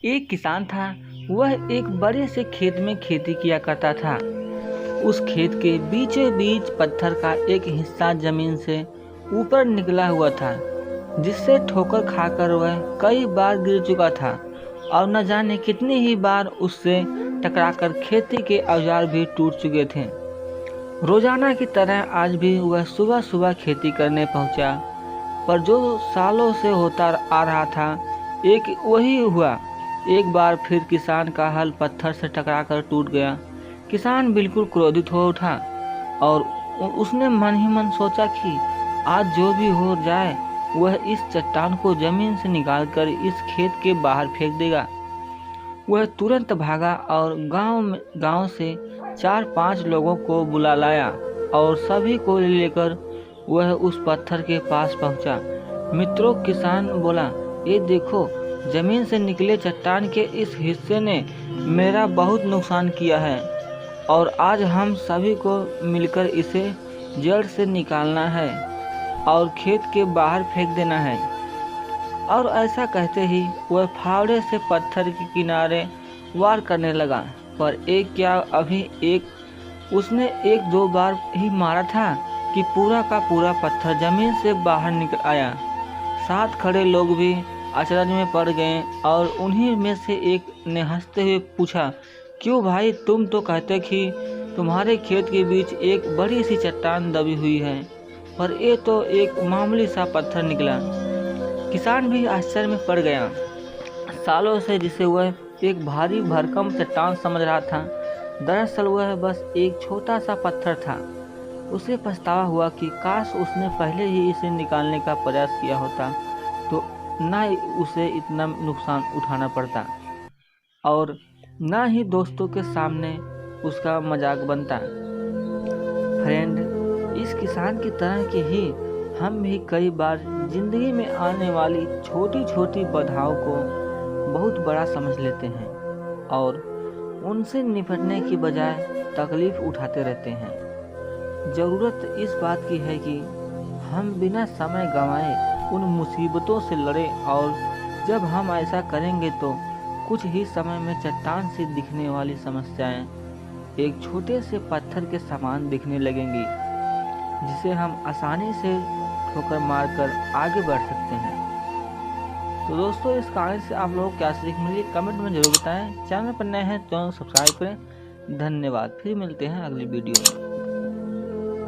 एक किसान था। वह एक बड़े से खेत में खेती किया करता था। उस खेत के बीचों बीच पत्थर का एक हिस्सा जमीन से ऊपर निकला हुआ था, जिससे ठोकर खाकर वह कई बार गिर चुका था और न जाने कितनी ही बार उससे टकराकर खेती के औजार भी टूट चुके थे। रोजाना की तरह आज भी वह सुबह सुबह खेती करने पहुंचा, पर जो सालों से होता आ रहा था एक वही हुआ। एक बार फिर किसान का हल पत्थर से टकराकर टूट गया। किसान बिल्कुल क्रोधित हो उठा और उसने मन ही मन सोचा कि आज जो भी हो जाए वह इस चट्टान को जमीन से निकालकर इस खेत के बाहर फेंक देगा। वह तुरंत भागा और गांव से 4-5 लोगों को बुला लाया और सभी को लेकर वह उस पत्थर के पास पहुंचा। मित्रों, किसान बोला, ये देखो, जमीन से निकले चट्टान के इस हिस्से ने मेरा बहुत नुकसान किया है और आज हम सभी को मिलकर इसे जड़ से निकालना है और खेत के बाहर फेंक देना है। और ऐसा कहते ही वह फावड़े से पत्थर के किनारे वार करने लगा। पर एक क्या अभी एक उसने 1-2 बार ही मारा था कि पूरा का पूरा पत्थर जमीन से बाहर निकल आया। साथ खड़े लोग भी अचरज में पड़ गए और उन्हीं में से एक ने हंसते हुए पूछा, क्यों भाई, तुम तो कहते कि तुम्हारे खेत के बीच एक बड़ी सी चट्टान दबी हुई है, पर ये तो एक मामूली सा पत्थर निकला। किसान भी आश्चर्य में पड़ गया। सालों से जिसे वह एक भारी भरकम चट्टान समझ रहा था, दरअसल वह बस एक छोटा सा पत्थर था। उसे पछतावा हुआ कि काश उसने पहले ही इसे निकालने का प्रयास किया होता तो न उसे इतना नुकसान उठाना पड़ता और न ही दोस्तों के सामने उसका मजाक बनता। फ्रेंड, इस किसान की तरह के ही हम भी कई बार जिंदगी में आने वाली छोटी छोटी बाधाओं को बहुत बड़ा समझ लेते हैं और उनसे निपटने की बजाय तकलीफ उठाते रहते हैं। ज़रूरत इस बात की है कि हम बिना समय गंवाए उन मुसीबतों से लड़ें और जब हम ऐसा करेंगे तो कुछ ही समय में चट्टान से दिखने वाली समस्याएं एक छोटे से पत्थर के समान दिखने लगेंगी, जिसे हम आसानी से ठोकर मारकर आगे बढ़ सकते हैं। तो दोस्तों, इस कहानी से आप लोगों को क्या सीख मिली कमेंट में जरूर बताएं। चैनल पर नए हैं तो सब्सक्राइब करें। धन्यवाद। फिर मिलते हैं अगली वीडियो में।